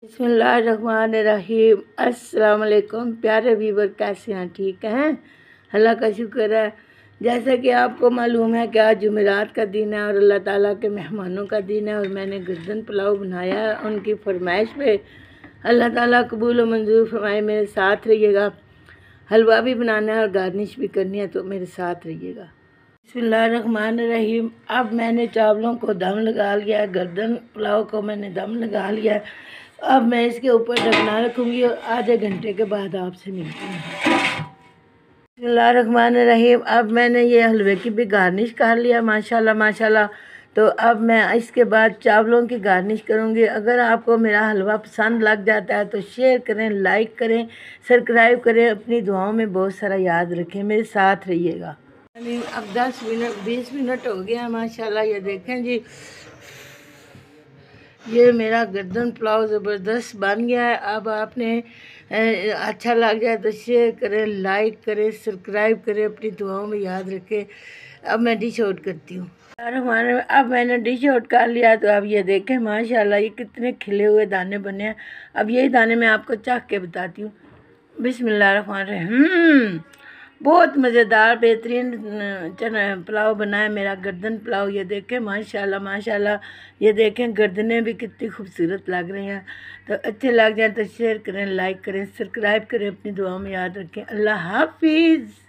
बिस्मिल्लाहिर्रहमानिर्रहीम। अस्सलाम वालेकुम प्यारे व्यूवर, कैसे हैं? ठीक हैं? अल्लाह का शुक्र है। जैसा कि आपको मालूम है कि आज जुमेरात का दिन है और अल्लाह ताला के मेहमानों का दिन है और मैंने गर्दन पुलाव बनाया है उनकी फरमाइश पे। अल्लाह ताला कबूल और मंजूर फरमाए। मेरे साथ रहिएगा। हलवा भी बनाना है और गार्निश भी करनी है, तो मेरे साथ रहिएगा। बिस्मिल्लाहिर्रहमानिर्रहीम। अब मैंने चावलों को दम लगा लिया है, गर्दन पुलाव को मैंने दम लगा लिया है। अब मैं इसके ऊपर ढकना रखूँगी और आधे घंटे के बाद आपसे मिलती हूँ। बिस्मिल्लाहिर्रहमानिर्रहीम। अब मैंने ये हलवे की भी गार्निश कर लिया, माशाल्लाह माशाल्लाह। तो अब मैं इसके बाद चावलों की गार्निश करूँगी। अगर आपको मेरा हलवा पसंद लग जाता है तो शेयर करें, लाइक करें, सब्सक्राइब करें, अपनी दुआओं में बहुत सारा याद रखें, मेरे साथ रहिएगा। अब 10 मिनट 20 मिनट हो गया माशाल्लाह। ये देखें जी, ये मेरा गर्दन पुलाव ज़बरदस्त बन गया है। अब आपने अच्छा लग जाए तो शेयर करें, लाइक करें, सब्सक्राइब करें, अपनी दुआओं में याद रखें। अब मैं डिश आउट करती हूँ। अब मैंने डिश आउट कर लिया। तो अब ये देखें माशाल्लाह, ये कितने खिले हुए दाने बने हैं। अब यही दाने मैं आपको चाख के बताती हूँ। बिस्मिल्लाहिर्रहमानिर्रहीम। बहुत मज़ेदार बेहतरीन चना पुलाव बना है मेरा गर्दन पुलाव। ये देखें माशाल्लाह माशाल्लाह। ये देखें गर्दनें भी कितनी खूबसूरत लग रही हैं। तो अच्छे लग जाए तो शेयर करें, लाइक करें, सब्सक्राइब करें, अपनी दुआओं में याद रखें। अल्लाह हाफिज़।